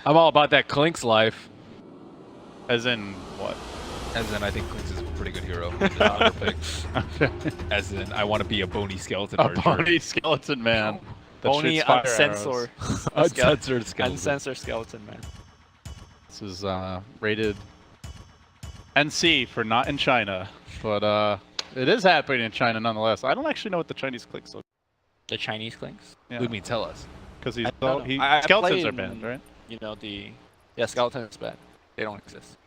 I'm all about that Clink's life. As in what? As in, I think Clink's is a pretty good hero. The pick. As in, I want to be a bony skeleton. A bony skeleton man. Bony uncensored. Uncensored skeleton. Uncensored skeleton man. This is rated NC for not in China, but it is happening in China nonetheless. I don't actually know what the Chinese clicks look. The Chinese Clinks? Yeah. What do you mean, tell us? Because he's I skeletons played are banned, right? You know yeah, skeletons banned. They don't exist.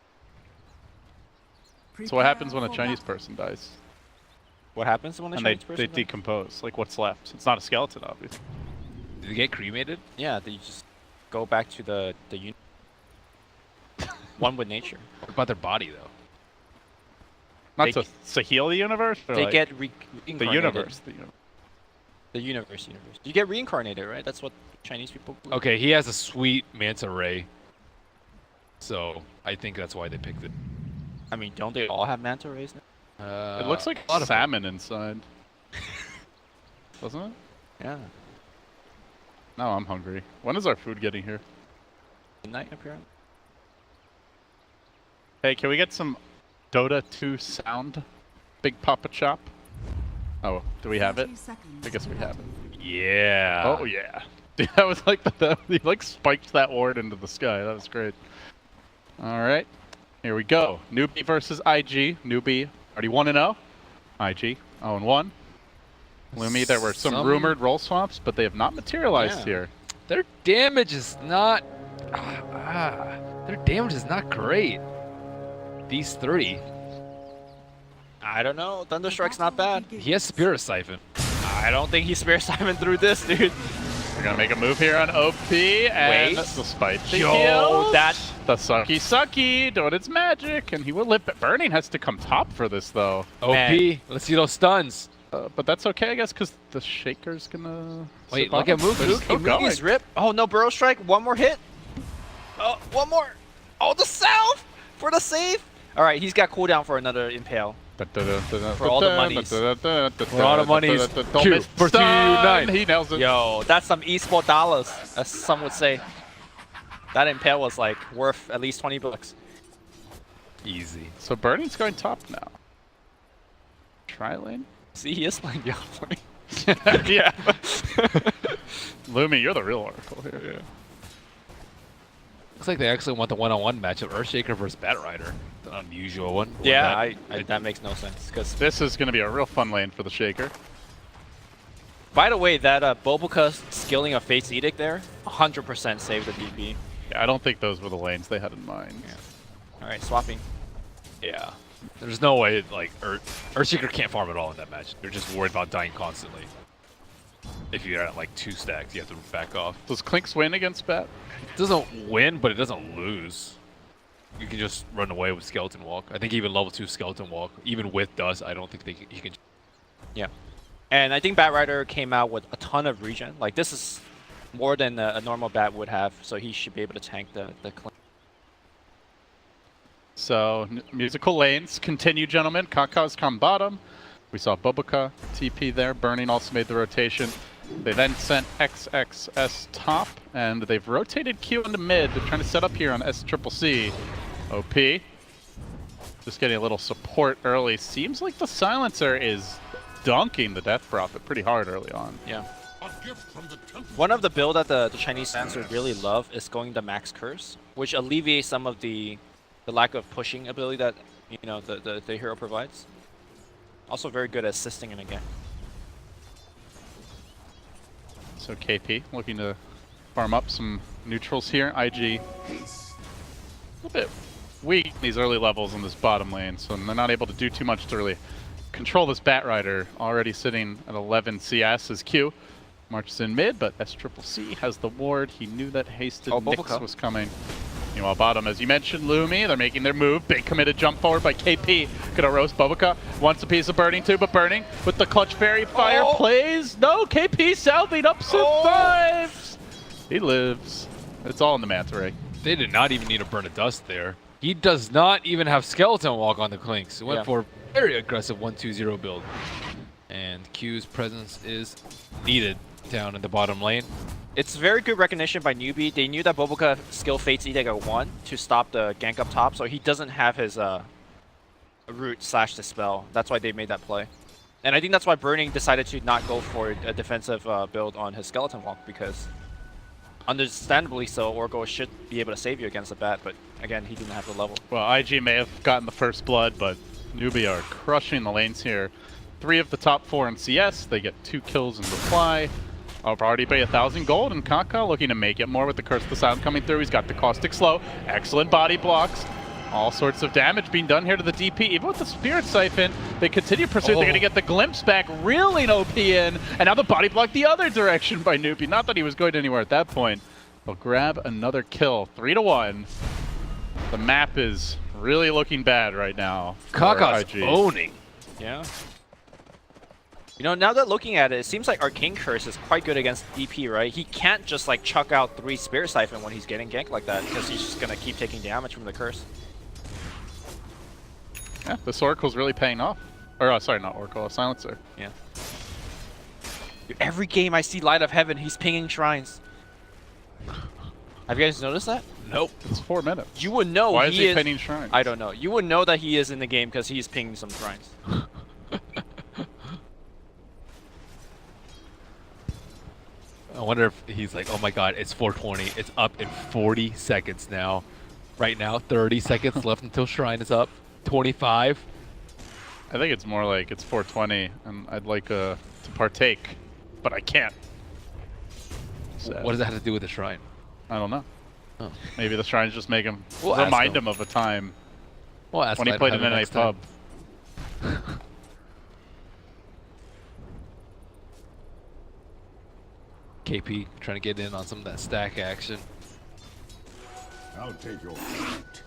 So what happens when a Chinese person dies? What happens when a And Chinese they person dies? decompose. Like what's left? It's not a skeleton, obviously. Did they get cremated? Yeah, they just go back to the one with nature. What about their body, though? Not They- to heal the universe. Or They like get the reincarnated. universe. The universe. You get reincarnated, right? That's what Chinese people believe. Okay, he has a sweet manta ray. So, I think that's why they picked it. I mean, don't they all have manta rays now? It looks like a lot of salmon inside. Doesn't it? Yeah. No, I'm hungry. When is our food getting here? Midnight, apparently. Hey, can we get some Dota 2 sound? Big Papa Chop? Oh, do we have it? I guess we have it. Yeah. Oh yeah. Dude, that was like he like spiked that ward into the sky. That was great. All right. Here we go. Newbee versus IG. Newbee already 1-0. IG 0-1. Lumi, there were some rumored roll swaps, but they have not materialized here. Their damage is not... their damage is not great. These three. I don't know. Thunderstrike's not bad. He has Spirit Siphon. I don't think he's Spirit Simon through this, dude. We're gonna make a move here on OP and Wait. despite the Yo, kills, that... the sucky doing its magic, and he will live. Burning has to come top for this though. OP. Man. Let's see those stuns. But that's okay, I guess, because the Shaker's gonna. Wait, survive. look at Mook. They're Mook, still going. Mookie's rip. Oh, no Burrow Strike. One more hit. Oh, one more. Oh, the South for the save. All right, he's got cooldown for another Impale. For all the monies. For all the monies. Don't Q miss for stun. Q9. He nails it. Yo, that's some esport dollars, as some would say. That Impale was like worth at least 20 bucks. Easy. So Burning's going top now. Tri lane. See, he is playing Diablo. Yeah. Lumi, you're the real oracle here. Yeah. Looks like they actually want the one-on-one matchup. Earthshaker versus Batrider. The unusual one. Yeah, that makes no sense. Cause This is going to be a real fun lane for the Shaker. by the way, that Boboka skilling a Fate's Edict there, 100% saved the DP. Yeah, I don't think those were the lanes they had in mind. Yeah. All right, swapping. Yeah. There's no way, like, Earthshaker can't farm at all in that match. They're just worried about dying constantly. If you're at, like, 2 stacks, you have to back off. Does Clinks win against Bat? It doesn't win, but it doesn't lose. You can just run away with Skeleton Walk. I think even level 2 Skeleton Walk, even with Dust, I don't think he can... Yeah. And I think Batrider came out with a ton of regen. Like, this is more than a normal Bat would have, so he should be able to tank the clean. So, musical lanes continue, gentlemen. Kaka's come bottom. We saw Boboka TP there. Burning also made the rotation. They then sent XXS top, and they've rotated Q into mid. They're trying to set up here on SCCC. OP. Just getting a little support early. Seems like the Silencer is dunking the Death Prophet pretty hard early on. Yeah. One of the build that the Chinese fans would really love is going the Max Curse, which alleviates some of the lack of pushing ability that the hero provides. Also very good at assisting in a game. So KP looking to farm up some neutrals here. IG a little bit weak in these early levels in this bottom lane, so they're not able to do too much to really control this Batrider. Already sitting at 11 CS as Q marches in mid, but SCCC has the ward. He knew that hasted Nyx was coming. Meanwhile, bottom, as you mentioned, Lumi, they're making their move. Big committed jump forward by KP. Gonna roast Boboka. Wants a piece of Burning too, but Burning with the clutch fairy fire plays. No, KP salving up survives. He lives. It's all in the Manta Ray. They did not even need to burn a Dust there. He does not even have Skeleton Walk on the Clinks. He went for a very aggressive 1-2-0 build. And Q's presence is needed. down in the bottom lane. It's very good recognition by Newbee. They knew that Boboka skill fates Edega 1 to stop the gank up top, so he doesn't have his root / dispel. That's why they made that play. And I think that's why Burning decided to not go for a defensive build on his Skeleton Walk, because understandably so, Oracle should be able to save you against the bat, but again, he didn't have the level. Well, IG may have gotten the first blood, but Newbee are crushing the lanes here. 3 of the top 4 in CS. They get 2 kills in reply. I'll already pay 1,000 gold, and Kaka looking to make it more with the Curse of the Sound coming through. He's got the Caustic Slow. Excellent body blocks. All sorts of damage being done here to the DP. Even with the Spirit Siphon, they continue pursuit. They're going to get the Glimpse back, reeling OP in, and now the body block the other direction by Newbee. Not that he was going anywhere at that point. They'll grab another kill. 3-1. The map is really looking bad right now. Kaka's IG. owning. Yeah. You know, now that looking at it, it seems like Arcane Curse is quite good against DP, right? He can't just like chuck out 3 Spirit Siphon when he's getting ganked like that, because he's just going to keep taking damage from the Curse. Yeah, this Oracle's really paying off. Or, sorry, not Oracle, a Silencer. Yeah. Dude, every game I see Light of Heaven, he's pinging shrines. Have you guys noticed that? Nope. It's 4 minutes. You would know Why is he pinging shrines? I don't know. You would know that he is in the game because he's pinging some shrines. I wonder if he's like, oh my god, it's 4:20. It's up in 40 seconds now. Right now, 30 seconds left until Shrine is up. 25. I think it's more like it's 4:20, and I'd like to partake, but I can't. Sad. What does that have to do with the Shrine? I don't know. Oh. Maybe the shrines just make him We'll ask remind him. him of a time Well, ask when he Light of played in Heaven NA next time. pub. KP trying to get in on some of that stack action. I'll take your feet.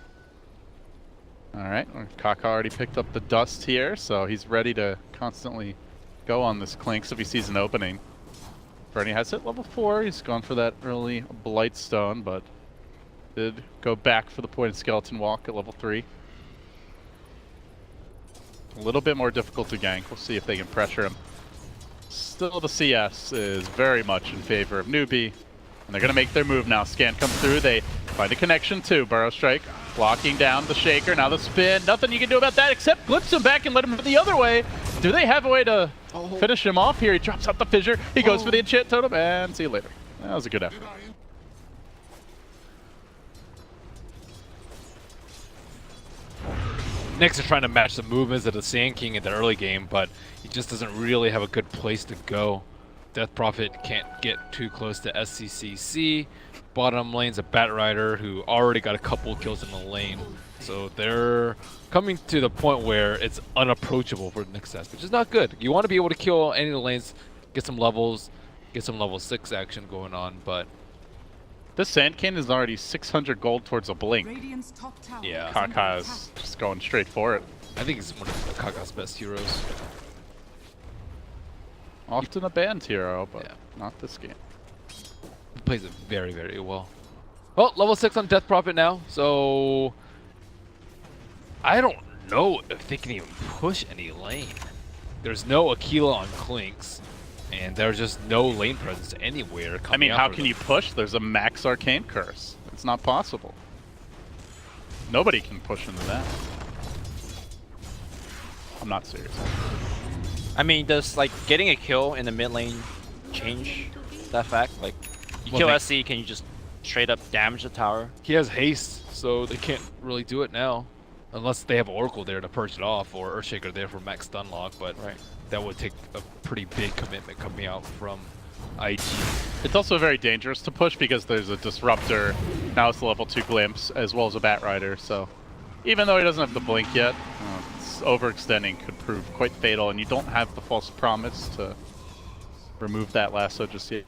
All right, Kaka already picked up the dust here, so he's ready to constantly go on this Clinks if he sees an opening. Bernie has hit level 4. He's gone for that early Blightstone, but did go back for the Pointed Skeleton Walk at level 3. A little bit more difficult to gank. We'll see if they can pressure him. Still, the CS is very much in favor of Newbee, and they're going to make their move now. Scan comes through. They find a connection too. Burrow Strike blocking down the Shaker. Now the spin. Nothing you can do about that except glimpse him back and let him the other way. Do they have a way to finish him off here? He drops out the fissure. He goes for the enchant totem, and see you later. That was a good effort. Nyx is trying to match the movements of the Sand King in the early game, but he just doesn't really have a good place to go. Death Prophet can't get too close to SCCC. Bottom lane's a Bat Rider who already got a couple kills in the lane. So they're coming to the point where it's unapproachable for the Nyx, which is not good. You want to be able to kill any of the lanes, get some levels, get some level 6 action going on, but This Sand King is already 600 gold towards a blink. Radiant's top tower Yeah. is under Kaka attack. is just going straight for it. I think he's one of Kaka's best heroes. Often a banned hero, but Yeah. not this game. He plays it very, very well. Well, level 6 on Death Prophet now, so I don't know if they can even push any lane. There's no Aquila on Clinks, and there's just no lane presence anywhere coming I mean, out how for can them. you push? There's a max arcane curse. It's not possible. Nobody can push into that. I'm not serious. I mean, does like getting a kill in the mid lane change that fact? Like, you Well, kill they- SC, can you just straight up damage the tower? He has haste, so they can't really do it now. Unless they have Oracle there to purge it off, or Earthshaker there for max stun lock, but Right. that would take a pretty big commitment coming out from IG. It's also very dangerous to push because there's a Disruptor. Now it's the level 2 Glimpse, as well as a Bat Rider, so even though he doesn't have the blink yet, overextending could prove quite fatal, and you don't have the false promise to remove that lasso just yet.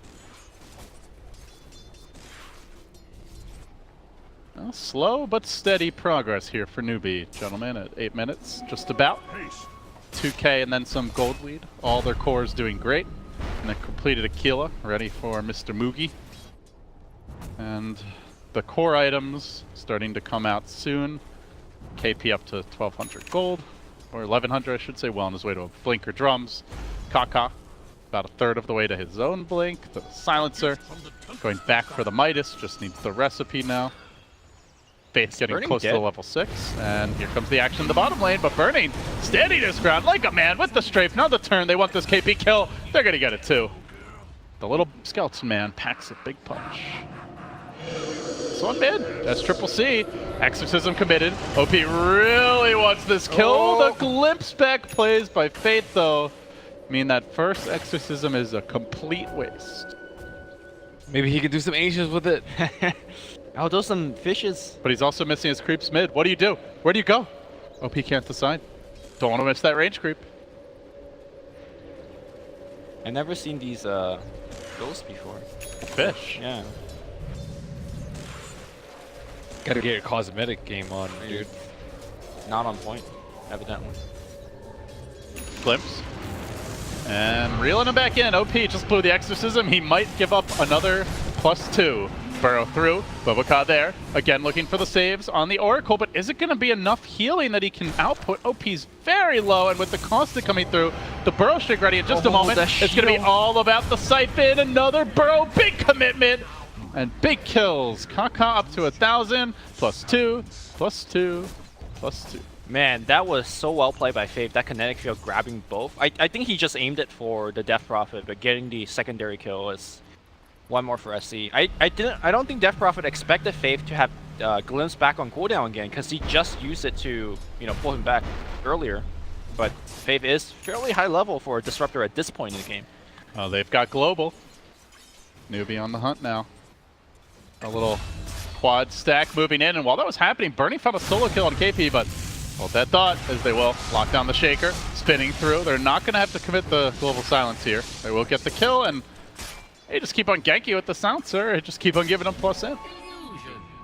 Well, slow but steady progress here for Newbee, gentlemen, at 8 minutes, just about. 2k and then some gold lead. All their cores doing great. And they completed Aquila, ready for Mr. Moogie. And the core items starting to come out soon. KP up to 1200 gold, or 1100 I should say, well on his way to a Blinker Drums. Kaka about a third of the way to his own blink. The silencer going back for the Midas, just needs the recipe now. Faith's getting Burning close dead. to level 6, and here comes the action in the bottom lane, but Burning standing his ground like a man with the strafe. Now the turn, they want this KP kill. They're gonna get it too. The little skeleton man packs a big punch. So on mid, that's Triple C. Exorcism committed. OP really wants this kill. Oh. The glimpse back plays by Faith though mean that first Exorcism is a complete waste. Maybe he can do some ancients with it. Oh, those some fishes. But he's also missing his creeps mid. What do you do? Where do you go? OP can't decide. Don't want to miss that range creep. I never seen these ghosts before. Fish. Yeah. Gotta get your cosmetic game on, dude. Not on point, evidently. Glimpse. And reeling him back in. OP just blew the Exorcism. He might give up another +2. Burrow through. Bubaka there. Again looking for the saves on the Oracle, but is it going to be enough healing that he can output? OP's very low, and with the Constant coming through, the Burrow streak ready in just a moment. the It's going to be shield. all about the Siphon. Another Burrow. Big commitment. And big kills. Kaka up to 1,000. +2. +2. +2. Man, that was so well played by Faith. That kinetic field grabbing both. I think he just aimed it for the Death Prophet, but getting the secondary kill is one more for SC. I don't think Death Prophet expected Faith to have glimpse back on cooldown again, because he just used it to pull him back earlier. But Faith is fairly high level for a disruptor at this point in the game. They've got global. Newbee on the hunt now. A little quad stack moving in, and while that was happening, Bernie found a solo kill on KP, but hold that thought, as they will. Lock down the Shaker, spinning through. They're not going to have to commit the global silence here. They will get the kill, and they just keep on ganking with the silencer. Just keep on giving them +in.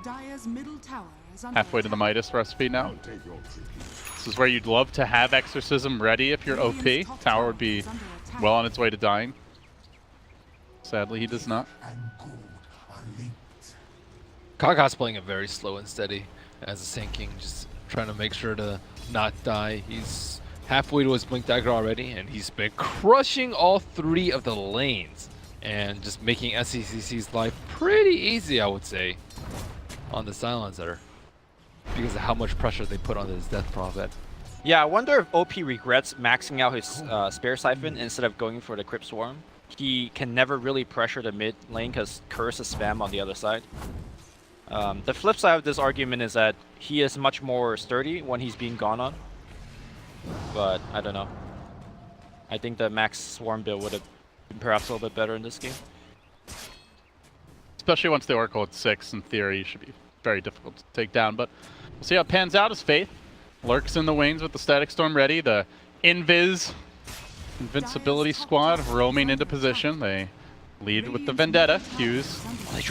Dire's middle tower is under Halfway to the attack. Midas recipe now. I'll take your tribute. This is where you'd love to have Exorcism ready if you're OP. Tower would be well on its way to dying. Sadly, he does not. And good are linked. Kaka's playing it very slow and steady as a Sand King, just trying to make sure to not die. He's halfway to his Blink Dagger already, and he's been crushing all 3 of the lanes and just making SCCC's life pretty easy, I would say, on the Silencer because of how much pressure they put on this Death Prophet. Yeah, I wonder if OP regrets maxing out his Spare Siphon instead of going for the Crypt Swarm. He can never really pressure the mid lane because Curse is spam on the other side. The flip side of this argument is that he is much more sturdy when he's being gone on. But I don't know. I think the max Swarm build would have been perhaps a little bit better in this game. Especially once the Oracle at 6, in theory, should be very difficult to take down. But we'll see how it pans out as Faith lurks in the wings with the Static Storm ready. The Invincibility squad roaming into position. They lead with the Vendetta. Q's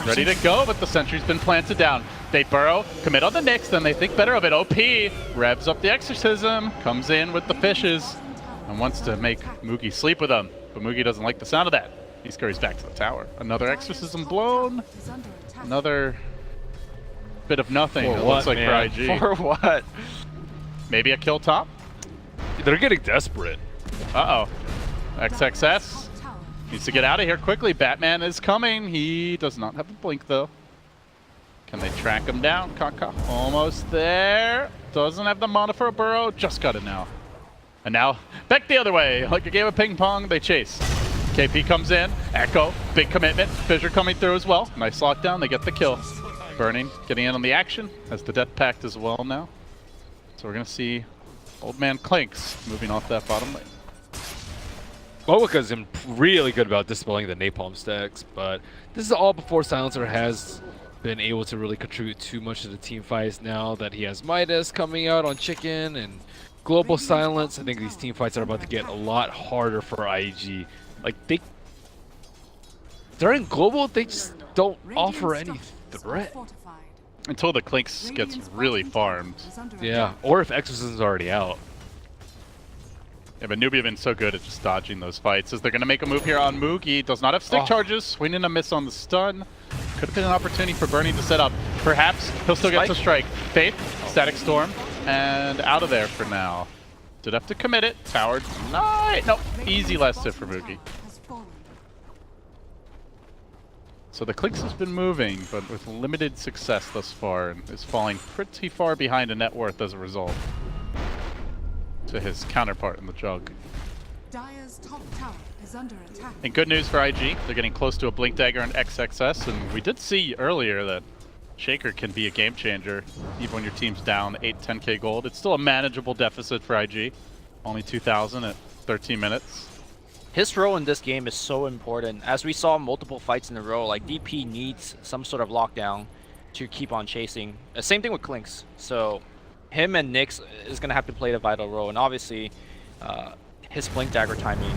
ready to go, but the Sentry's been planted down. They burrow, commit on the Nyx, then they think better of it. OP revs up the Exorcism, comes in with the fishes, and wants to make Moogie sleep with them. But Moogie doesn't like the sound of that. He scurries back to the tower. Another Exorcism blown. Another bit of nothing, For it what, looks like, man? for IG. For what? Maybe a kill top? They're getting desperate. Uh-oh. XXS needs to get out of here quickly. Batman is coming. He does not have a blink, though. Can they track him down? Kaka almost there. Doesn't have the mana for a burrow. Just got it now. And now, back the other way. Like a game of ping pong, they chase. KP comes in. Echo, big commitment. Fissure coming through as well. Nice lockdown. They get the kill. Burning, getting in on the action. Has the Death Pact as well now. So we're going to see Old Man Clinks moving off that bottom lane. Bobaka's really good about dispelling the napalm stacks, but this is all before Silencer has been able to really contribute too much to the team fights. Now that he has Midas coming out on Chicken and Global Silence, I think these team fights are about to get a lot harder for IG. Like, during Global, they just don't offer any threat. Until the Clinks gets really farmed. Yeah, or if Exorcism's already out. Yeah, but Newbee have been so good at just dodging those fights. As they're going to make a move here on Moogie. Does not have stick charges. Swinging a miss on the stun. Could have been an opportunity for Bernie to set up. Perhaps he'll still get to strike. Faith, Static Storm, and out of there for now. Did have to commit it. Tower denied. Nope. Easy last hit for Moogie. So the Clinks has been moving, but with limited success thus far, and is falling pretty far behind in net worth as a result to his counterpart in the Jug. Dire's top tower is under attack. And good news for IG, they're getting close to a Blink Dagger and XXS, and we did see earlier that Shaker can be a game changer, even when your team's down 8-10k gold. It's still a manageable deficit for IG, only 2,000 at 13 minutes. His role in this game is so important. As we saw multiple fights in a row, like DP needs some sort of lockdown to keep on chasing. Same thing with Clinks. So him and Nyx is going to have to play the vital role. And obviously, his Blink Dagger timing,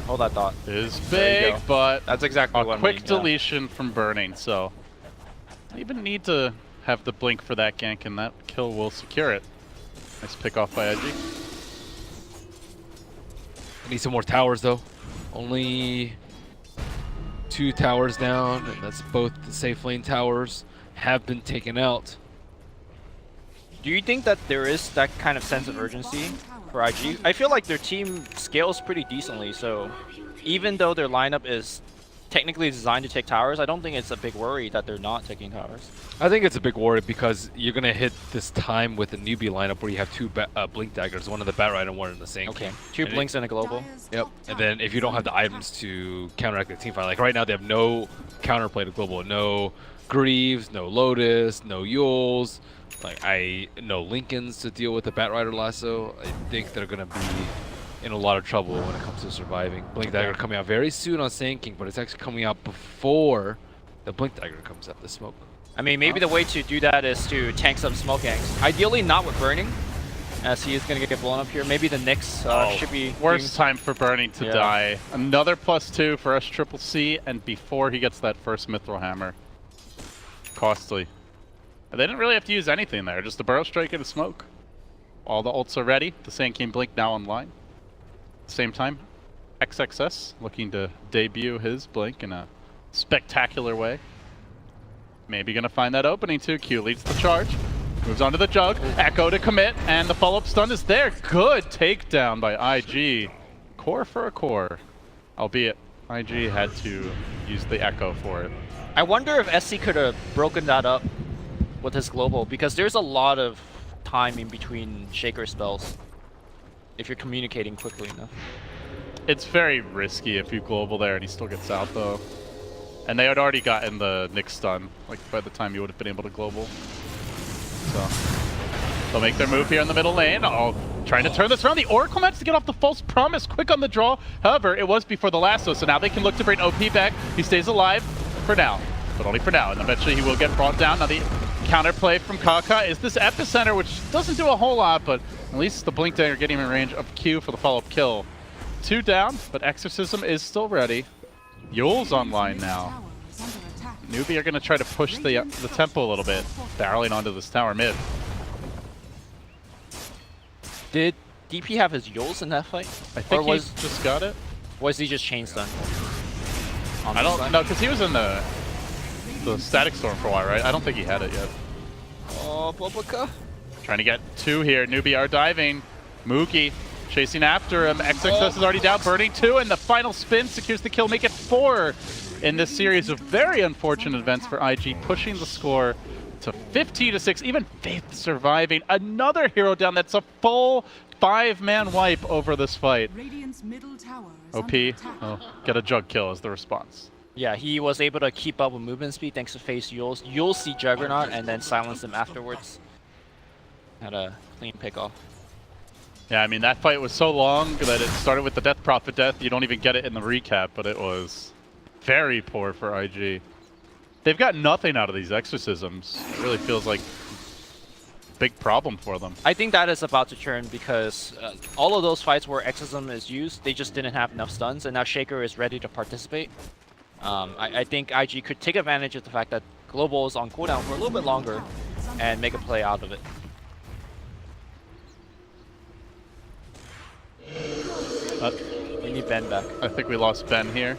hold that thought. Is There you big, go. but That's exactly what a I quick mean, yeah. deletion from Burning, so don't even need to have the blink for that gank, and that kill will secure it. Nice pick off by IG. I need some more towers though. Only 2 towers down, and that's both the safe lane towers have been taken out. Do you think that there is that kind of sense of urgency for IG? I feel like their team scales pretty decently, so even though their lineup is technically designed to take towers, I don't think it's a big worry that they're not taking towers. I think it's a big worry because you're gonna hit this time with the Newbee lineup where you have 2 Blink Daggers, one in the Batrider and one in the Sand Okay, King. 2 And blinks and a global. Yep, and then if you don't have the items to counteract the team fight, like right now they have no counterplay to global, no Greaves, no Lotus, no Yules, no Lincolns to deal with the Batrider lasso. I think they're gonna be in a lot of trouble when it comes to surviving. Blink Dagger coming out very soon on Sand King, but it's actually coming out before the Blink Dagger comes out, the smoke. I mean, maybe the way to do that is to tank some smoke ganks. Ideally not with Burning, as he is going to get blown up here. Maybe the Nyx should be... Worst time for Burning to Yeah. die. Another +2 for SCCC, and before he gets that first Mithril Hammer. Costly. And they didn't really have to use anything there, just a Burrow Strike and a Smoke. All the ults are ready. The Sand King Blink now online. Same time, XXS looking to debut his Blink in a spectacular way. Maybe gonna find that opening too. Q leads the charge, moves on to the Jug, Echo to commit, and the follow-up stun is there. Good takedown by IG. Core for a core. Albeit, IG had to use the Echo for it. I wonder if SC could have broken that up with his global, because there's a lot of time in between Shaker spells if you're communicating quickly enough. It's very risky if you global there and he still gets out though. And they had already gotten the Nyx stun, like by the time you would have been able to global. So they'll make their move here in the middle lane. Oh, trying to turn this around. The Oracle managed to get off the false promise quick on the draw. However, it was before the lasso, so now they can look to bring OP back. He stays alive for now, but only for now. And eventually he will get brought down. Now the counterplay from Kaka is this Epicenter, which doesn't do a whole lot, but at least the Blink Dagger getting in range of Q for the follow-up kill. 2 down, but Exorcism is still ready. Yule's online now. Newbee are going to try to push the tempo a little bit, barreling onto this tower mid. Did DP have his Yules in that fight? I think or he's just got it. was he just chain stun? I don't know, because he was in the Static Storm for a while, right? I don't think he had it yet. Oh, Boboka. Trying to get 2 here. Newbee are diving. Mookie chasing after him. XXS is already down. Burning 2, and the final spin secures the kill. Make it 4 in this series of very unfortunate events for IG, pushing the score to 15-6. Even Faith surviving. Another hero down. That's a full 5-man wipe over this fight. Radiant's middle tower is OP, under attack. oh, get a Jug kill as the response. Yeah, he was able to keep up with movement speed thanks to face Yules. Yules see Juggernaut and then silence him afterwards. Had a clean pick off. Yeah, I mean, that fight was so long that it started with the Death Prophet death. You don't even get it in the recap, but it was very poor for IG. They've got nothing out of these exorcisms. It really feels like a big problem for them. I think that is about to turn because all of those fights where Exorcism is used, they just didn't have enough stuns, and now Shaker is ready to participate. I think IG could take advantage of the fact that Global is on cooldown for a little bit longer and make a play out of it. We need Ben back. I think we lost Ben here.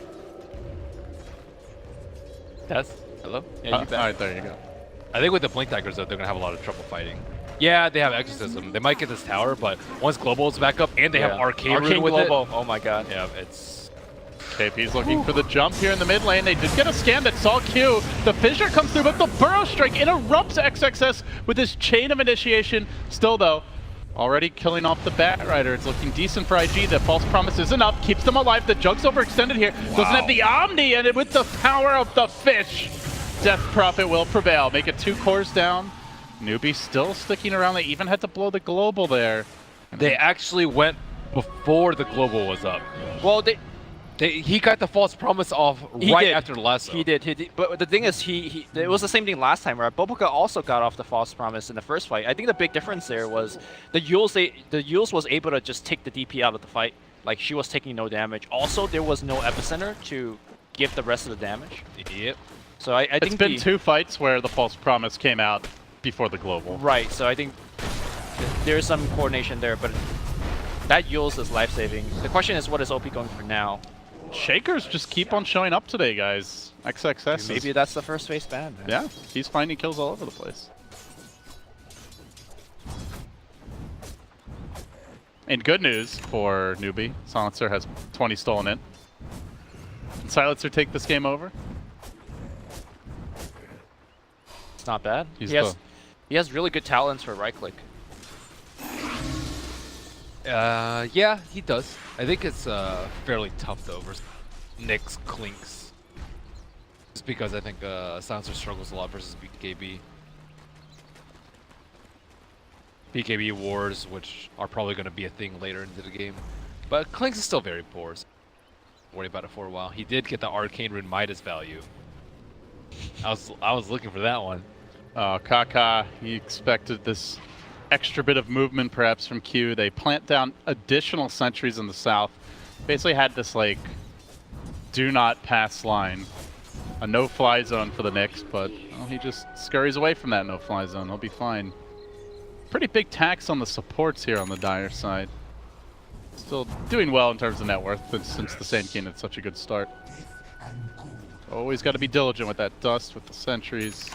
Tess? Hello? Yeah, you All back. right, there you go. I think with the Blink Daggers though, they're gonna have a lot of trouble fighting. Yeah, they have Exorcism. They might get this tower, but once Global's back up and they have Arcade Rune with Global. it. Oh my god. Yeah, it's KP's looking for the jump here in the mid lane. They did get a scan that saw Q. The fissure comes through, but the burrow strike interrupts XXS with his chain of initiation. Still though, already killing off the Batrider. It's looking decent for IG. The false promise isn't up, keeps them alive. The Jug's overextended here. Doesn't have the Omni, and with the power of the fish, Death Prophet will prevail. Make it 2 cores down. Newbee still sticking around. They even had to blow the global there. They actually went before the global was up. Well, He got the false promise off right after the lasso. He did. But the thing is, it was the same thing last time, right? Boboka also got off the false promise in the first fight. I think the big difference there was the Yules was able to just take the DP out of the fight. Like, she was taking no damage. Also, there was no epicenter to give the rest of the damage. Yep. So I think it's been 2 fights where the false promise came out before the global. Right. So I think there's some coordination there, but that Yules is life-saving. The question is, what is OP going for now? Shakers just keep on showing up today, guys. XXS Maybe that's the first phase ban. Man. Yeah, he's finding kills all over the place. And good news for Newbee, Silencer has 20 stolen in. Can Silencer take this game over? It's not bad. He has really good talents for right-click. Yeah, he does. I think it's fairly tough though versus Nyx, Clinks. Just because I think Silencer struggles a lot versus BKB. BKB wars, which are probably going to be a thing later into the game. But Clinks is still very poor. So worry about it for a while. He did get the Arcane Rune Midas value. I was looking for that one. Kaka, he expected this extra bit of movement perhaps from Q. They plant down additional sentries in the south. Basically had this like do not pass line. A no-fly zone for the Nyx, but well, he just scurries away from that no-fly zone. He'll be fine. Pretty big tax on the supports here on the Dire side. Still doing well in terms of net worth since the Sand King had such a good start. Always got to be diligent with that dust, with the sentries.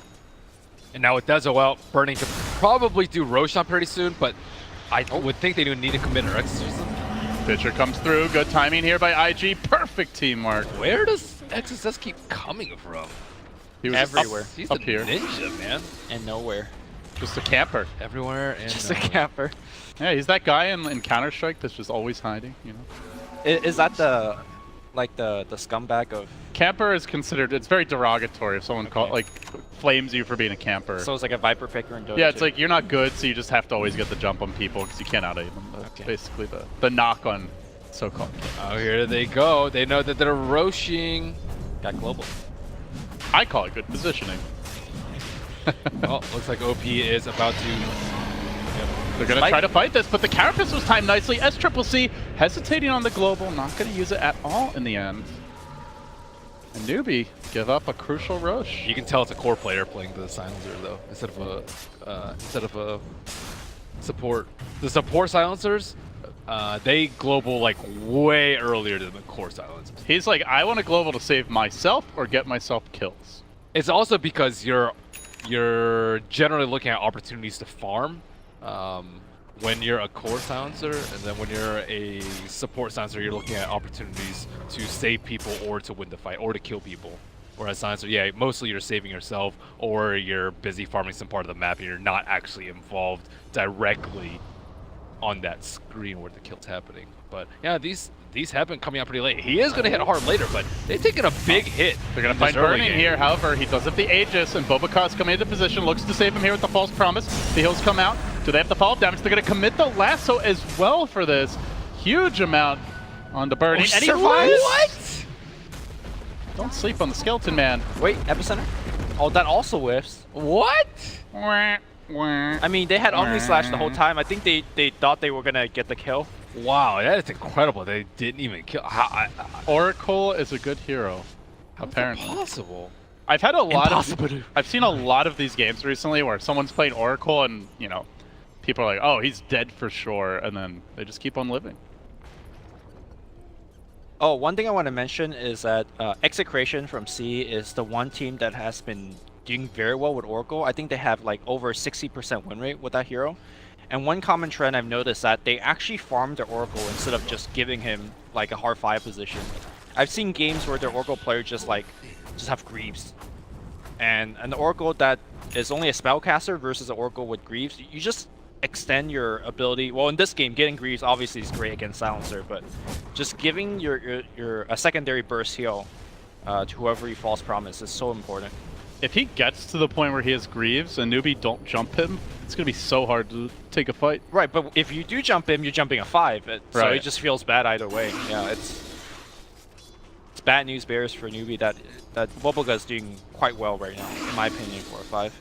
And now with Dezo burning to probably do Roshan pretty soon, but I would think they do need to commit or exorcism. Pitcher comes through. Good timing here by IG. Perfect teamwork. Where does XSS keep coming from? He was everywhere. He's up a here. ninja, man. And nowhere. Just a camper. Everywhere and Just a camper. Yeah, he's that guy in Counter-Strike that's just always hiding, you know? Is that the scumbag of... Camper is considered, it's very derogatory if someone flames you for being a camper. So it's like a Viper picker in Dota. Yeah, it's like you're not good, so you just have to always get the jump on people because you can't out-aim them. That's basically the knock on so-called. Oh, here they go. They know that they're Roshing. Got global. I call it good positioning. Well, looks like OP is about to... They're going to try to fight this, but the Carapace was timed nicely. SCCC hesitating on the global, not going to use it at all in the end. And Newbee give up a crucial Rosh. You can tell it's a core player playing the silencer though, instead of a support. The support silencers, they global like way earlier than the core silencers. He's like, I want a global to save myself or get myself kills. It's also because you're generally looking at opportunities to farm. When you're a core silencer, and then when you're a support silencer, you're looking at opportunities to save people or to win the fight or to kill people. Whereas silencer, yeah, mostly you're saving yourself or you're busy farming some part of the map and you're not actually involved directly on that screen where the kill's happening. But yeah, these have been coming out pretty late. He is going to hit hard later, but they've taken a big hit. They're going to find Burning here. However, he does have the Aegis, and Boboka's coming into position, looks to save him here with the false promise. The heals come out. Do they have the follow-up damage? They're going to commit the lasso as well for this. Huge amount on the Burning. Oh, and he survives? What? Don't sleep on the Skeleton Man. Wait, epicenter? Oh, that also whiffs. What? I mean, they had Omni Slash the whole time. I think they thought they were going to get the kill. Wow, that is incredible. They didn't even kill. Oracle is a good hero. Apparently. Possible. I've seen a lot of these games recently where someone's playing Oracle and, you know, people are like, oh, he's dead for sure, and then they just keep on living. Oh, one thing I want to mention is that Execration from C is the one team that has been doing very well with Oracle. I think they have like over 60% win rate with that hero. And one common trend I've noticed that they actually farm the Oracle instead of just giving him like a hard 5 position. I've seen games where the Oracle player just have Greaves, and an Oracle that is only a spellcaster versus an Oracle with Greaves, you just extend your ability. Well, in this game, getting Greaves obviously is great against Silencer, but just giving your a secondary burst heal to whoever you false promise is so important. If he gets to the point where he has Greaves and Newbee don't jump him, it's going to be so hard to take a fight. Right, but if you do jump him, you're jumping a 5. So Right. it just feels bad either way. Yeah, it's bad news bears for Newbee that Woboga is doing quite well right now, in my opinion, for a 5.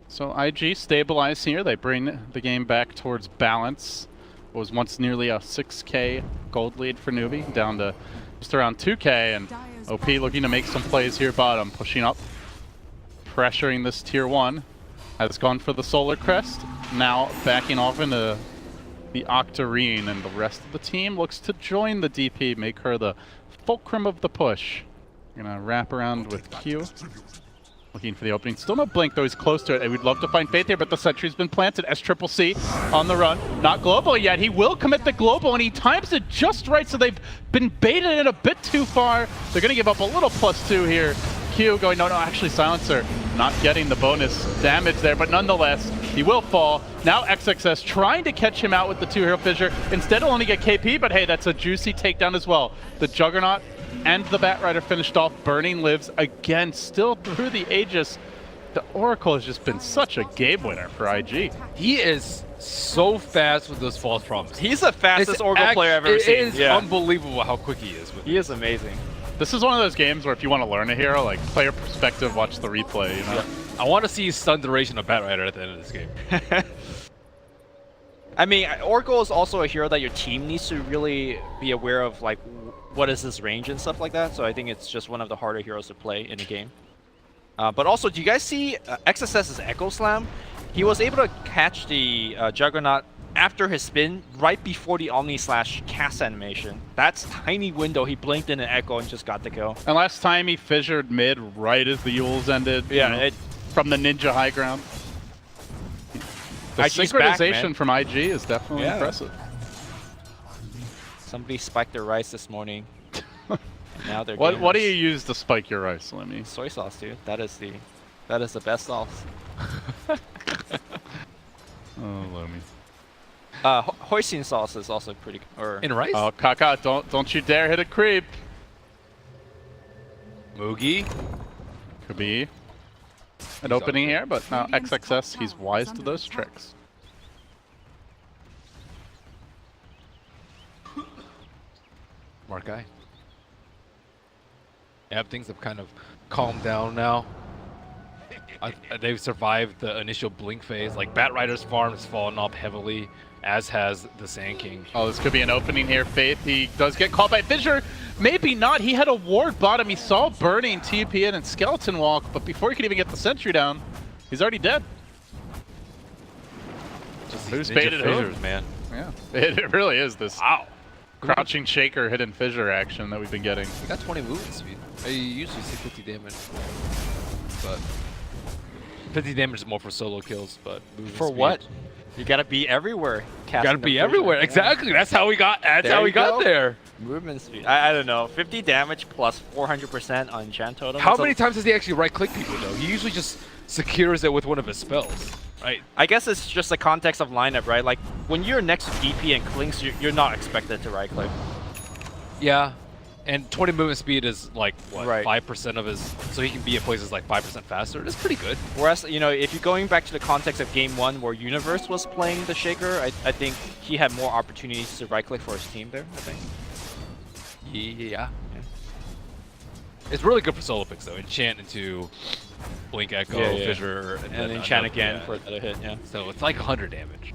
So IG stabilize here. They bring the game back towards balance. What was once nearly a 6k gold lead for Newbee, down to just around 2k, and OP looking to make some plays here bottom, pushing up, pressuring this tier 1. Has gone for the Solar Crest, now backing off into the Octarine, and the rest of the team looks to join the DP, make her the fulcrum of the push. Gonna wrap around with Q. Looking for the opening. Still no blink, though he's close to it. And we'd love to find Faith here, but the sentry's been planted. SCCC on the run. Not global yet. He will commit the global, and he times it just right, so they've been baited in a bit too far. They're going to give up a little +2 here. Q going, no, actually Silencer not getting the bonus damage there, but nonetheless, he will fall. Now XXS trying to catch him out with the 2-hero fissure. Instead, he'll only get KP, but hey, that's a juicy takedown as well. The Juggernaut and the Batrider finished off. Burning lives again, still through the Aegis. The Oracle has just been such a game winner for IG. He is so fast with those false promises. He's the fastest Oracle player I've ever seen. It is unbelievable how quick he is. He is amazing. This is one of those games where if you want to learn a hero, like player perspective, watch the replay. You know? Yeah. I want to see stun duration of Batrider at the end of this game. I mean, Oracle is also a hero that your team needs to really be aware of, like, what is his range and stuff like that. So I think it's just one of the harder heroes to play in a game. But also, do you guys see XSS's Echo Slam? He was able to catch the Juggernaut after his spin, right before the Omni Slash cast animation. That's tiny window. He blinked in an Echo and just got the kill. And last time he fissured mid right as the Yules ended. Yeah, you know, from the ninja high ground. The IG's back, synchronization man. from IG is definitely impressive. Somebody spiked their rice this morning. Now they're What do gamers. you use to spike your rice, Lemmy? Soy sauce, dude. That is the best sauce. Oh, Lemmy. Hoisin sauce is also pretty. Or In rice? Oh, Kaka, don't you dare hit a creep. Moogie. Could be an opening here, but now XXS, he's wise to those tricks. Smart guy. Yeah, things have kind of calmed down now. They've survived the initial blink phase. Like, Batrider's farm has fallen off heavily, as has the Sand King. Oh, this could be an opening here, Faith. He does get caught by Fissure. Maybe not. He had a ward bottom. He saw Burning TP in and Skeleton Walk, but before he could even get the sentry down, he's already dead. Just Who's ninja baited who? fissures, man. Yeah, it really is this crouching shaker hidden fissure action that we've been getting. He got 20 movement speed. I usually see 50 damage, but 50 damage is more for solo kills. But movement for speed. what? You gotta be everywhere. You gotta be everywhere. Yeah. Exactly. That's how we got. That's There how we you got go. there. Movement speed. I don't know. 50 damage plus 400% on Enchant Totem. How That's many times does he actually right-click people though? He usually just secures it with one of his spells, right? I guess it's just the context of lineup, right? Like when you're next to DP and Clinks, you're not expected to right click. Yeah. And 20 movement speed is like what, Right. 5% of his, so he can be in places like 5% faster. It's pretty good. Whereas, you know, if you're going back to the context of game 1 where Universe was playing the Shaker, I think he had more opportunities to right click for his team there, I think. Yeah. It's really good for solo picks though. Enchant into Blink Echo, Yeah, yeah. Fissure, And then enchant another- again yeah. for another hit, yeah. So it's like 100 damage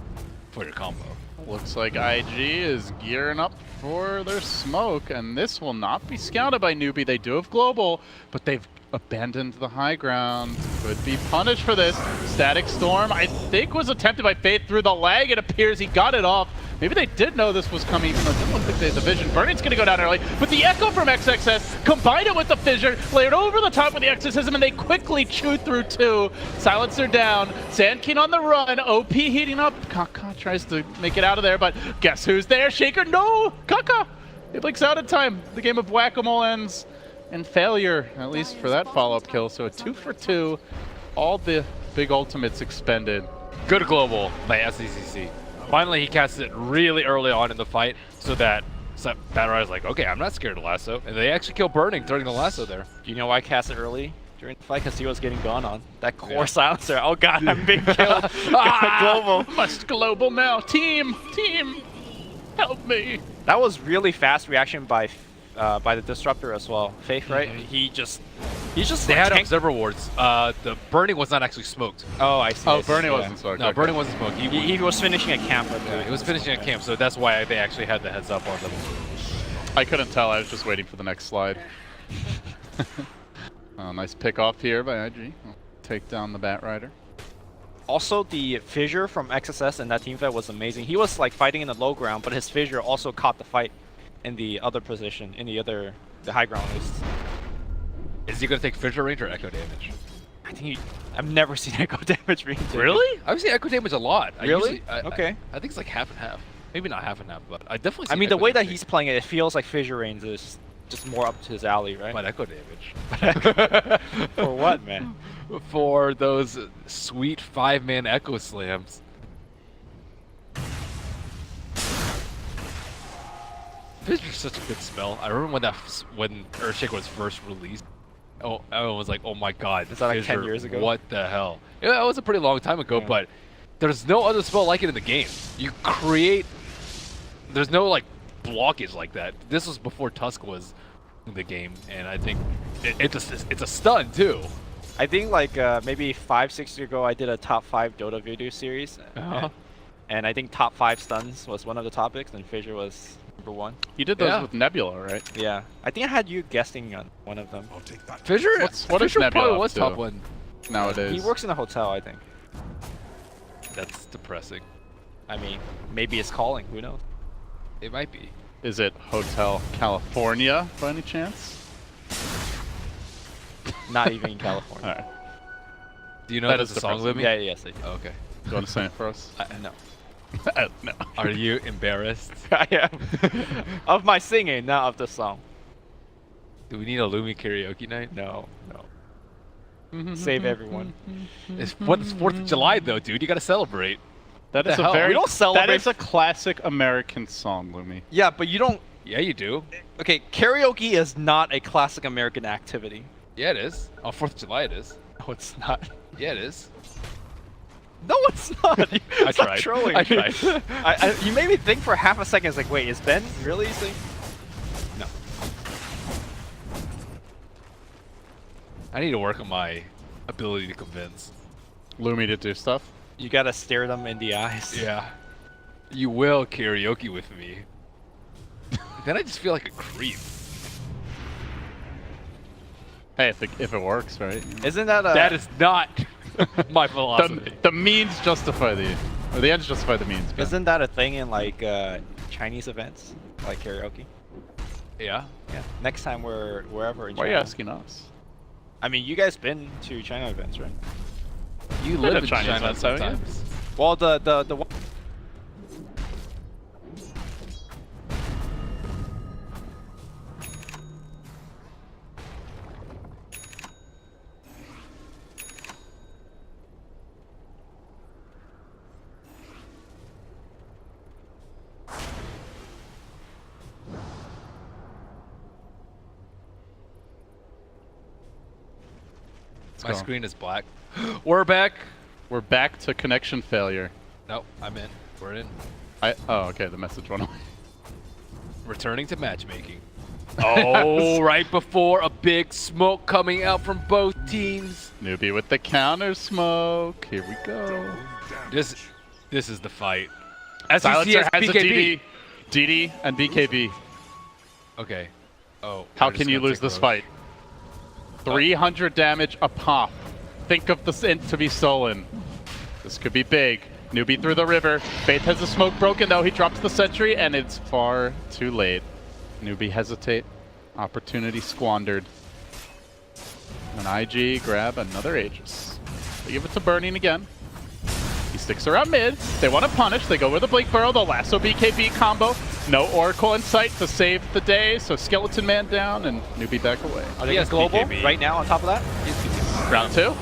for your combo. Looks like IG is gearing up for their smoke, and this will not be scouted by Newbee. They do have global, but they've abandoned the high ground. Could be punished for this. Static Storm, I think, was attempted by Faith through the lag. It appears he got it off. Maybe they did know this was coming, even though I didn't think they had the vision. Burning's gonna go down early, but the Echo from XXS, combine it with the Fissure, layered over the top with the Exorcism, and they quickly chew through 2. Silencer down, Sand King on the run, OP heating up. Kaka tries to make it out of there, but guess who's there? Shaker, no! Kaka! It blinks out in time. The game of whack-a-mole ends in failure, at least for that follow-up kill. So a 2 for 2. All the big ultimates expended. Good global by SCCC. Finally, he casts it really early on in the fight so that Bat Rider's like, okay, I'm not scared of lasso. And they actually kill Burning during the lasso there. Do you know why I cast it early during the fight? Because he was getting gone on. That core silencer. Oh god, I'm being killed. Global. Must global now. Team, help me. That was really fast reaction by the disruptor as well. Faith, right? He's just They like, had observer wards. The Burning was not actually smoked. Oh, I see. Oh, Burning wasn't smoked. No, okay. Burning wasn't smoked. He was finishing a camp. I believe. He was finishing a camp, so that's why they actually had the heads up on them. I couldn't tell. I was just waiting for the next slide. Nice pick off here by IG. Take down the Bat Rider. Also, the fissure from XSS in that team fight was amazing. He was like fighting in the low ground, but his fissure also caught the fight in the other position, in the high ground at least. Is he going to take Fissure range or Echo damage? I think I've never seen Echo damage being taken. Really? I've seen Echo damage a lot. Really? Okay. I think it's like half and half. Maybe not half and half, but I definitely see I mean, the Echo way that damage. he's playing it, it feels like fissure range is just more up to his alley, right? But Echo damage. For what, man? For those sweet 5-man Echo slams. Fissure's such a good spell. I remember when Earthshake was first released. Oh, everyone was like, "Oh my God!" Is that like 10 Fissure, years ago? What the hell? Yeah, that was a pretty long time ago, Yeah. but there's no other spell like it in the game. You create. There's no like blockage like that. This was before Tusk was in the game, and I think it's a stun too. I think like maybe 5-6 years ago, I did a top 5 Dota video series, and I think top 5 stuns was one of the topics, and fissure was number 1. You did those Yeah. with Nebula, right? Yeah, I think I had you guessing on one of them. I'll take that. Fissure. What is Fissure Nebula probably up was to? top 1. Nowadays. He works in a hotel, I think. That's depressing. I mean, maybe it's calling. Who knows? It might be. Is it Hotel California by any chance? Not even in California. All right. Do you know That there's is a song depressing. living? Yeah, yes, I do. Oh, okay. Do you want to sing it for us? No. No. Are you embarrassed? I am. Of my singing, not of the song. Do we need a Lumi karaoke night? No, no. Save everyone. It's 4th of July though, dude. You gotta celebrate. That the is a hell? very. We don't celebrate- That is a classic American song, Lumi. Yeah, but you don't. Yeah, you do. Okay, karaoke is not a classic American activity. Yeah, it is. On 4th of July, it is. No, it's not. Yeah, it is. No, it's not. I Stop tried. trolling. I tried. You made me think for half a second. It's like, wait, is Ben really saying? No. I need to work on my ability to convince. Lumi to do stuff. You gotta stare them in the eyes. Yeah. You will karaoke with me. Then I just feel like a creep. Hey, if it works, right? Isn't that a? That is not my philosophy. The means justify the, or the ends justify the means. Ben. Isn't that a thing in like Chinese events, like karaoke? Yeah. Yeah. Next time we're wherever in Why are China. you asking us? I mean, you guys been to China events, right? You Been live to in Chinese China events, haven't you? sometimes. Well, the one. Let's My go. screen is black. We're back. We're back to connection failure. Nope, I'm in. We're in. Oh, okay. The message went away. Returning to matchmaking. Oh, right before a big smoke coming out from both teams. Newbie with the counter smoke. Here we go. This is the fight. Silencer SCCS has a BKB. DD and BKB. Okay. Oh. How we're just can you gonna lose take this Roche. fight? 300 damage a pop. Think of the int to be stolen. This could be big. Newbie through the river. Faith has the smoke broken though. He drops the sentry and it's far too late. Newbie hesitate. Opportunity squandered. And IG grab another Aegis. They give it to Burning again. He sticks around mid. They want to punish. They go with the Blink Burrow. The lasso BKB combo. No Oracle in sight to save the day, so Skeleton Man down and Newbee back away. Are they He has global BKB. right now on top of that? Round 2.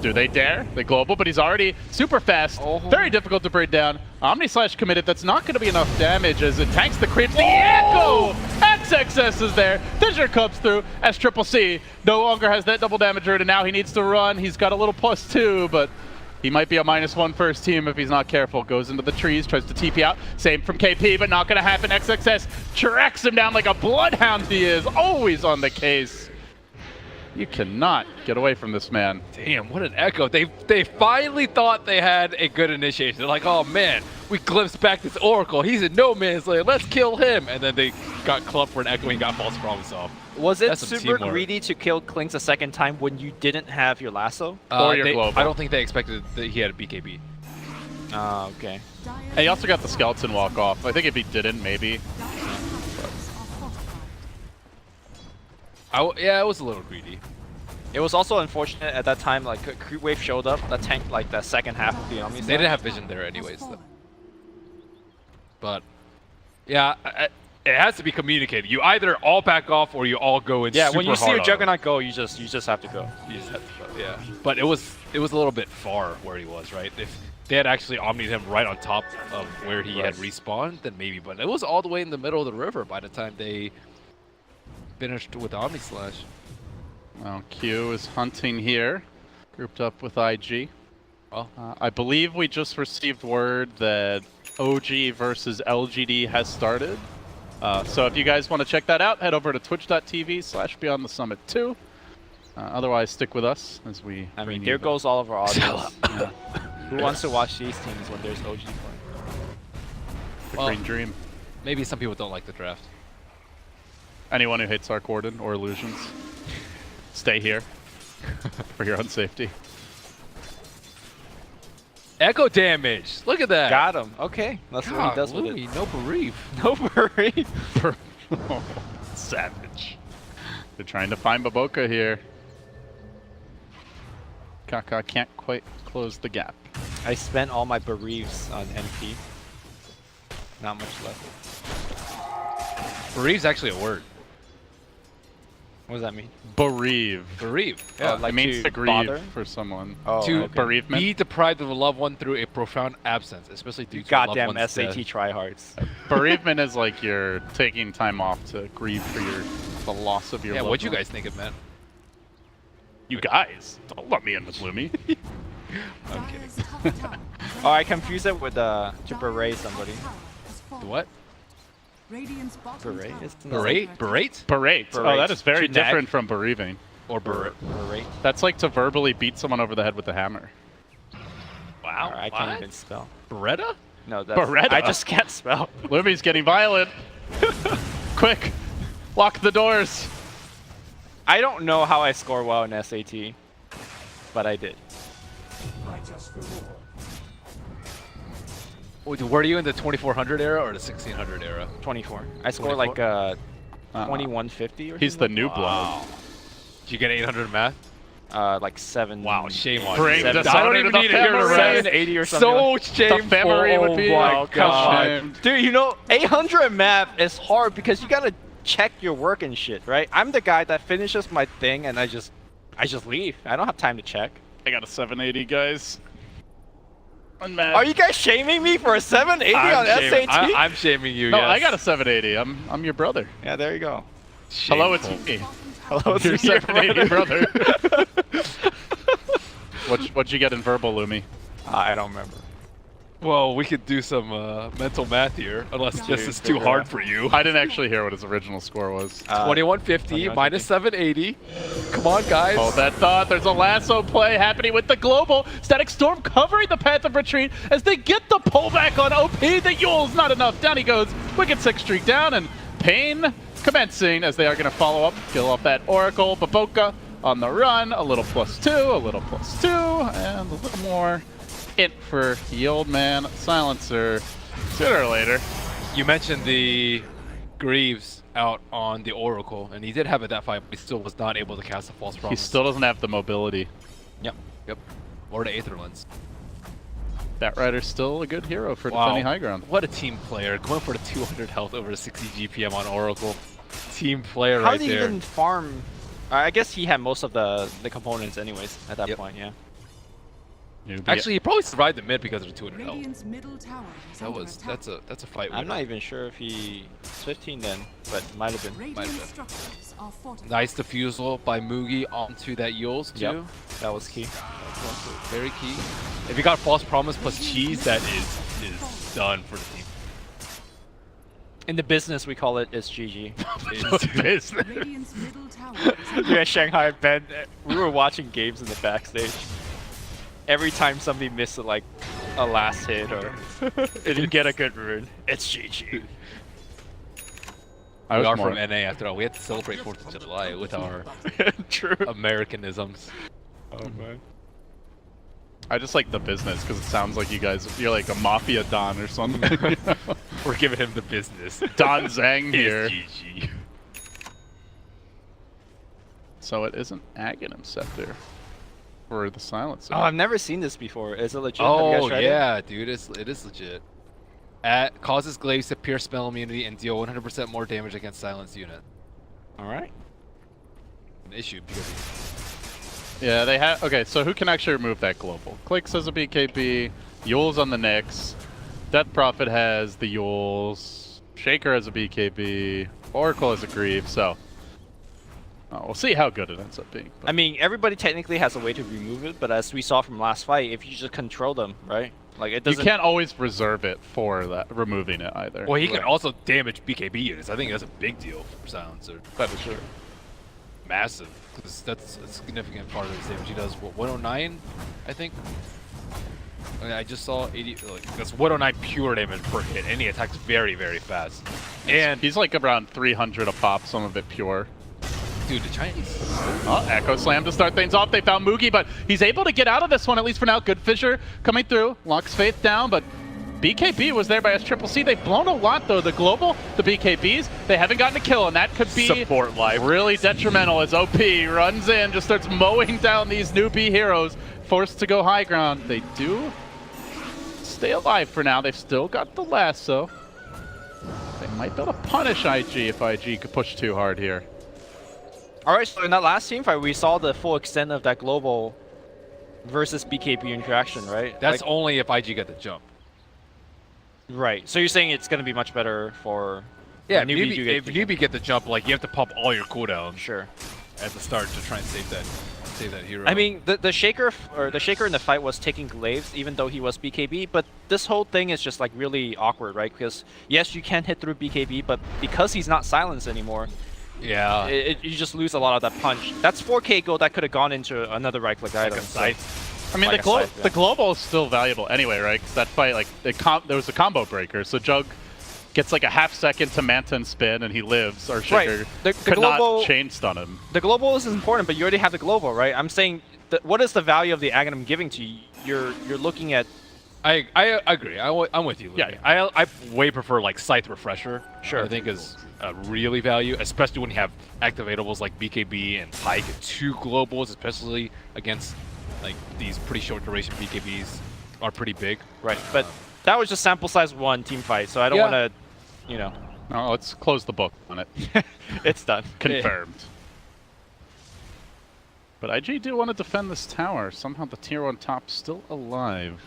Do they dare? They global, but he's already super fast. Oh. Very difficult to bring down. Omni Slash committed. That's not going to be enough damage as it tanks the creeps. The Echo! XXS is there. Fissure comes through as Triple C no longer has that double damage rate, and now he needs to run. He's got a little +2, but he might be a -1 first team if he's not careful. Goes into the trees, tries to TP out. Same from KP, but not going to happen. XXS tracks him down like a bloodhound he is. Always on the case. You cannot get away from this man. Damn, what an echo. They finally thought they had a good initiation. They're like, oh man, we glimpsed back this Oracle. He's in no man's land. Let's kill him. And then they got clubbed for an echo and got false promise off. Was it That's some super teamwork. greedy to kill Klinks a second time when you didn't have your lasso? Or your They- global. I don't think they expected that he had a BKB. Oh, okay. Dire's And he also got the skeleton walk off. I think if he didn't, maybe. Yeah, it was a little greedy. It was also unfortunate at that time, like, a creep wave showed up that tanked, like, the second half of the Omni. They didn't have vision there anyways, though. But, yeah, it has to be communicated. You either all back off or you all go in Yeah, super when you see hard a on Juggernaut go, you just have to go. him. You just have to go, yeah. But it was a little bit far where he was, right? If they had actually omnied him right on top of where he had respawned, then maybe. But it was all the way in the middle of the river by the time they finished with Omni Slash. Well, Q is hunting here, grouped up with IG. Well, I believe we just received word that OG versus LGD has started. So if you guys want to check that out, head over to twitch.tv/Beyond the Summit 2. Otherwise, stick with us as we. I bring mean, you there the- goes all of our audience. Yeah, Who wants to watch these teams when there's OG playing? the Well- Green Dream. maybe some people don't like the draft. Anyone who hates Arc Warden or Illusions, stay here for your own safety. Echo damage. Look at that. Got him. Okay, that's what he does with Golly, it. no bereave. No worries. Savage. They're trying to find Baboka here. Kaka can't quite close the gap. I spent all my bereaves on NP. Not much left. Bereave's actually a word. What does that mean? Bereave. Bereave. Yeah, Yeah. like it means to to grieve bother? for someone. Oh, To okay. bereavement. be deprived of a loved one through a profound absence, especially due You to a loved goddamn one's SAT death. tryhards. Bereavement is like you're taking time off to grieve for the loss of your Yeah, loved what'd you one. guys think it meant? You guys, don't let me in with Lumi. Dire's top tower is Oh, I under confused it with to beret somebody. The what? Radiant's bottom Beret? tower Isn't that- Berate? Berate? Berate. Oh, Berate. that is very To nag. different from bereaving. Or berate? Beret. That's like to verbally beat someone over the head with a hammer. Wow. I can't even spell. Beretta? No, that's Beretta. I just can't spell. Lumi's getting violent. Quick, lock the doors. I don't know how I score well in SAT, but I did. Were you in the 2400 era or the 1600 era? 24. I scored like 2150 or He's the something. new blood. Did you get 800 in math? Like 7. Wow, shame on Bring you. the I don't sound even to the need to hear the family. rest. 780 or something. So like- shameful. memory would be oh my like, god. ashamed. Dude, you know, 800 math is hard because you gotta check your work and shit, right? I'm the guy that finishes my thing and I just leave. I don't have time to check. I got a 780, guys. Unmatched. Are you guys shaming me for a 780 on SAT? I'm shaming you. No, yes. I got a 780. I'm your brother. Yeah, there you go. Hello, it's Shameful. me. Hello, it's Your me, your 780 brother. brother. What'd you get in verbal, Lumi? I don't remember. Well, we could do some mental math here, unless this Dude, is too figure it hard out. for you. I didn't actually hear what his original score was. 2150 minus 780. Come on, guys. Hold that thought. There's a lasso play happening with the global. Static Storm covering the path of retreat as they get the pullback on OP. The Yule's not enough. Down he goes. Wicked 6 streak down, and Pain commencing as they are going to follow up. Kill off that Oracle. Baboka on the run. A little +2, a little +2, and a little more int for the old man Silencer. Sooner or later. You mentioned the Greaves out on the Oracle, and he did have it that fight, but he still was not able to cast a false He promise. still doesn't have the mobility. Yep. Or the Aether Lens. Batrider's still a good hero for Wow. defending high ground. What a team player. Going for the 200 health over 60 GPM on Oracle. Team player How right did he there. even farm? I guess he had most of the components anyways at that point, yeah. Newbee- Actually, he probably survived the mid because of the 200 health. Radiant's middle tower is under attack. That's a fight winner. I'm not even sure if he 15 then, but might have been. Radiant might have been. structures are fortified. Nice defusal by Mugi onto that Yules too. Yep. That was key. Very key. If you got false promise plus cheese, that is done for the team. In the business, we call it it's GG. It's Radiant's middle tower is under Yeah, Shanghai, Ben, we were watching games in the backstage. Every time somebody missed like a last hit or didn't get a good rune, it's GG. I we was are more, from NA after all. We have to celebrate 4th of July with our True. Americanisms. Oh man. I just like the business because it sounds like you're like a mafia don or something. We're giving him the business. Don Zhang here. GG. So it isn't Aghanim Scepter for the silencer. Oh, I've never seen this before. Is it legit? Have you guys Oh tried yeah, dude, it is legit. Causes glaives to pierce spell immunity and deal 100% more damage against silenced unit. All right. An issue because Yeah, they have. Okay, so who can actually remove that global? Clicks has a BKB, Yule's on the Nyx, Death Prophet has the Yules, Shaker has a BKB, Oracle has a Grief, so we'll see how good it ends up being. I mean, everybody technically has a way to remove it, but as we saw from last fight, if you just control them, right? Like it You doesn't. can't always reserve it for that removing it either. well, he can Right. also damage BKB units. I think that's a big deal for silencer. For sure. Massive, because that's a significant part of his damage. He does what 109, I think. I just saw 80. Like, that's 109 pure damage per hit, and he attacks very, very fast. And He's like around 300 a pop, some of it pure. dude, the Chinese. Oh, Echo Slam to start things off. They found Mugi, but he's able to get out of this one, at least for now. Good Fissure coming through. Locks Faith down, but BKB was there by SCCC. They've blown a lot, though. The Global, the BKBs, they haven't gotten a kill, and that could be Support life. really detrimental as OP runs in, just starts mowing down these Newbee heroes, forced to go high ground. They do stay alive for now. They've still got the lasso. They might be able to punish IG if IG could push too hard here. All right. So in that last team fight, we saw the full extent of that global versus BKB interaction, right? That's Like- only if IG got the jump. right. So you're saying it's gonna be much better for Yeah, when newbie do get if the newbie get the jump, like you have to pump all your cooldowns Sure. at the start to try and save that hero. I mean, the shaker in the fight was taking glaives, even though he was BKB. But this whole thing is just like really awkward, right? Because yes, you can hit through BKB, but because he's not silenced anymore, yeah. you just lose a lot of that punch. That's 4K gold that could have gone into another right-click item. a so- scythe. I mean, Like the, a scythe, yeah. the global is still valuable anyway, right? Because that fight, like, there was a combo breaker, so Jug gets like a half second to Manta and spin, and he lives, or Shaker Right. The could global- not chain stun him. The global is important, but you already have the global, right? I'm saying, what is the value of the Aghanim giving to you? You're looking at I agree. I'm with you, Louis. Yeah. I way prefer like Scythe Refresher. Sure. I think is really value, especially when you have activatables like BKB and Pike, two globals, especially against like these pretty short duration BKBs are pretty big. right, but that was just sample size 1 team fight, so I don't Yeah. want to, No, let's close the book on it. it's done. Confirmed. But IG do want to defend this tower. Somehow the tier 1 top still alive.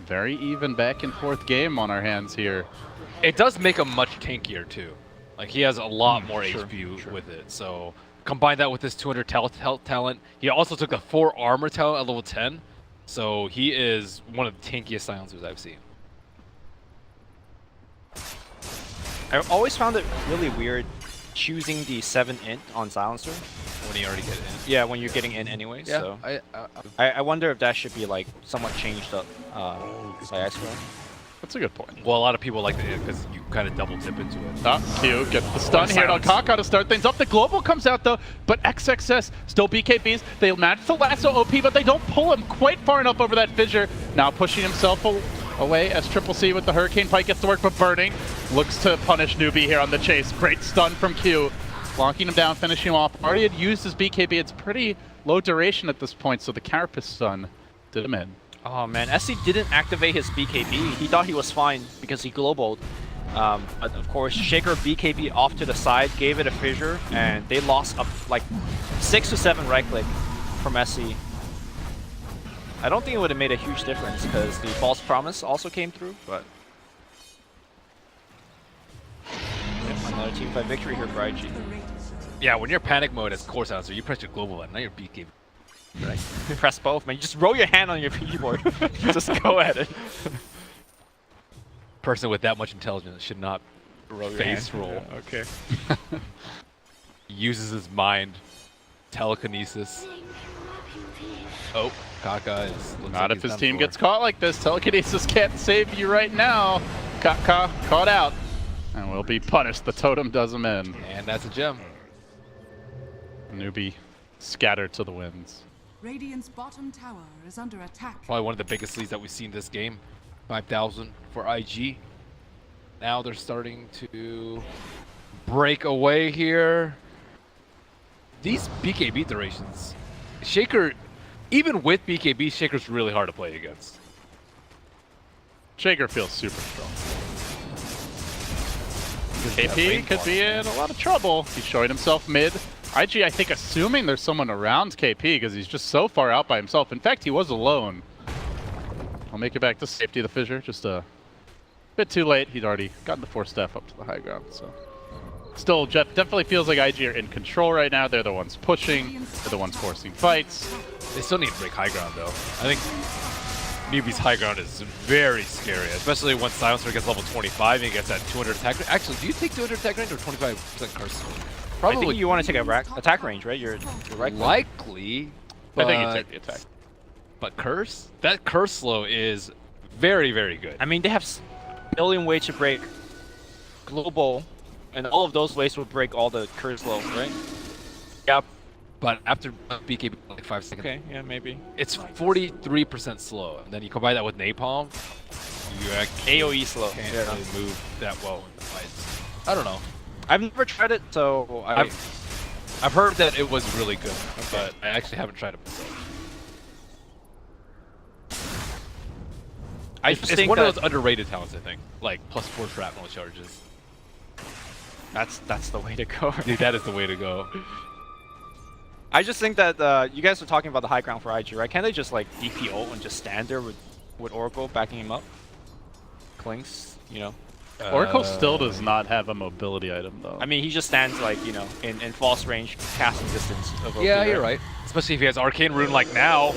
Very even back and forth game on our hands here. It does make him much tankier too. Like he has a lot more sure, HP sure. with it. So combine that with his 200 health talent. He also took the 4 armor talent at level 10. So he is one of the tankiest silencers I've seen. I always found it really weird choosing the 7 int on silencer. When he already get in. Yeah, when you're getting in anyway. So I I wonder if that should be like somewhat changed up by Ice Crown. That's a good point. well, a lot of people like it because you kind of double dip into it. Q gets the stun here on Silence. Kaka to start things up. The global comes out though, but XXS still BKBs. They match the lasso OP, but they don't pull him quite far enough over that fissure. Now pushing himself away as CCC with the Hurricane Pike gets to work, but Burning looks to punish Newbee here on the chase. Great stun from Q, locking him down, finishing him off. Already had used his BKB. It's pretty low duration at this point, so the Carapace stun did him in. Oh man, SC didn't activate his BKB. He thought he was fine because he globaled. But of course, Shaker BKB off to the side, gave it a fissure, and they lost up like 6 to 7 right click from SC. I don't think it would have made a huge difference because the false promise also came through, but another team fight victory here for IG. Yeah, when you're panic mode as course answer, you press your global button, not your BKB. Right. Press both, man. You just roll your hand on your keyboard. Just go at it. Person with that much intelligence should not face roll. Yeah, okay. He uses his mind. Telekinesis. Oh, Kaka is. Not if his team gets caught like this. Telekinesis can't save you right now. Kaka caught out and will be punished. The totem does him in. And that's a gem. Newbee scattered to the winds. Radiant's bottom tower is under attack. Probably one of the biggest leads that we've seen this game. 5,000 for IG. Now they're starting to break away here. These BKB durations. Shaker, even with BKB, Shaker's really hard to play against. Shaker feels super strong. KP could be in a lot of trouble. He's showing himself mid. IG, I think, assuming there's someone around KP because he's just so far out by himself. In fact, he was alone. I'll make it back to safety of the fissure. Just a bit too late. He'd already gotten the 4-staff up to the high ground. So, still, Jeff definitely feels like IG are in control right now. They're the ones pushing. They're the ones forcing fights. They still need to break high ground, though. I think Newbee's high ground is very scary, especially when Silencer gets level 25 and he gets that 200 attack range. Actually, do you take 200 attack range or 25% curse? I think you want to take a attack range, right? You're right. Likely, I think you take the attack. But curse? That curse slow is very, very good. I mean, they have a million ways to break global, and all of those ways would break all the curse low, right? Yep. But after BKB like 5 seconds, Okay, yeah, maybe. it's 43% slow. And then you combine that with napalm, you AoE slow. can't Yeah. really move that well in the fights. I don't know. I've never tried it, so I've heard that it was really good, but I actually haven't tried it myself. It's think one of that those underrated talents, I think. Like +4 shrapnel charges. that's the way to go. Dude, that is the way to go. I just think that you guys were talking about the high ground for IG, right? Can't they just like DPO and just stand there with Oracle backing him up? Clinks, you know. Oracle still does not have a mobility item, though. I mean, he just stands like, you know, in false range, casting distance of OP, Yeah, you're right. Especially if he has Arcane Rune like now.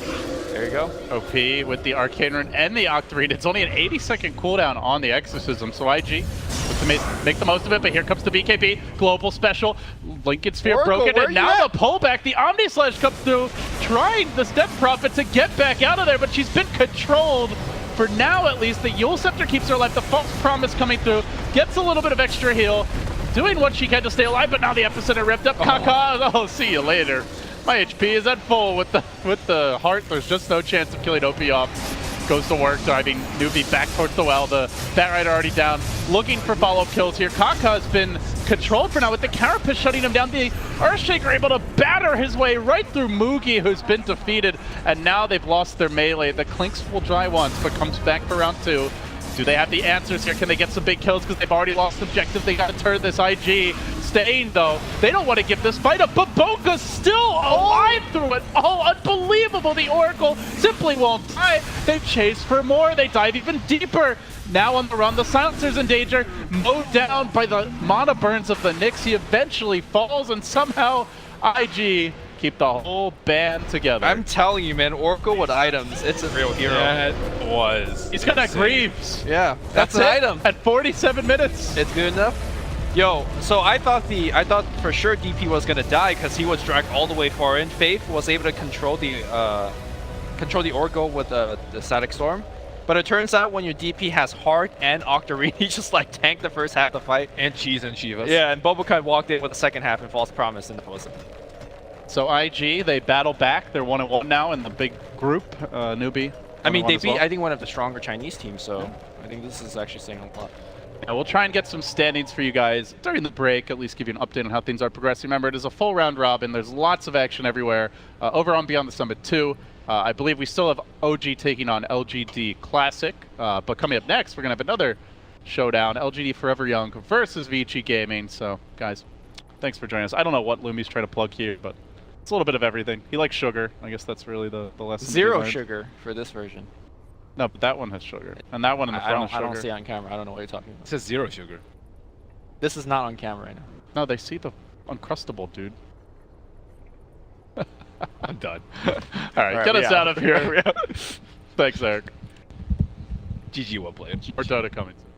There you go. OP with the Arcane Rune and the Octarine. It's only an 80-second cooldown on the Exorcism, so IG looks to make the most of it, but here comes the BKB. Global special. Lincoln Sphere Oracle, broken, where and you now at? the pullback. The Omni Slash comes through, trying the Step Prophet to get back out of there, but she's been controlled. For now, at least, the Yule Scepter keeps her alive. The False Promise coming through, gets a little bit of extra heal, doing what she can to stay alive, but now the Epicenter ripped up. Kaka, oh, see you later. My HP is at full with the heart. There's just no chance of killing OP off. Goes to work, driving Newbee back towards the well. The Batrider already down, looking for follow-up kills here. Kaka has been controlled for now with the Carapace shutting him down. The Earthshaker able to batter his way right through Mugi, who's been defeated, and now they've lost their melee. The Clinks will dry once, but comes back for round 2. Do they have the answers here? Can they get some big kills? Because they've already lost objective. They got to turn this IG. Staying, though. They don't want to give this fight up. But Boga's still alive through it. Oh, unbelievable. The Oracle simply won't die. They chase for more. They dive even deeper. Now on the run, the Silencer's in danger. Mowed down by the mana burns of the Nyx. He eventually falls, and somehow IG keep the whole band together. I'm telling you, man, Oracle with items, it's a real hero. That was He's got that insane. Greaves. Yeah, That's an it. item. At 47 minutes. It's good enough. Yo, so I thought for sure DP was gonna die because he was dragged all the way far in. Faith was able to control the Oracle with the Static Storm, but it turns out when your DP has Heart and Octarine, he just like tanked the first half of the fight. And Cheese and Shivas. Yeah, and Bobakai walked in with the second half and False Promise, and that was it. So IG, they battle back. They're 1-1 now in the big group. Newbee. I mean, 1-1 they as beat well. I think one of the stronger Chinese teams, so I think this is actually saying a lot. Yeah, we'll try and get some standings for you guys during the break, at least give you an update on how things are progressing. Remember, it is a full round robin. There's lots of action everywhere. Over on Beyond the Summit 2, I believe we still have OG taking on LGD Classic, but coming up next, we're going to have another showdown, LGD Forever Young versus Vici Gaming. So, guys, thanks for joining us. I don't know what Lumi's trying to plug here, but it's a little bit of everything. He likes sugar. I guess that's really the lesson. he Zero learned. sugar for this version. No, but that one has sugar. And that one in the front has I sugar. don't see it on camera. I don't know what you're talking It about. says 0 sugar. This is not on camera right now. No, they see the Uncrustable, dude. I'm done. All right, get we us out. out of here. Thanks, Eric. GG, well played. Or Dota coming soon.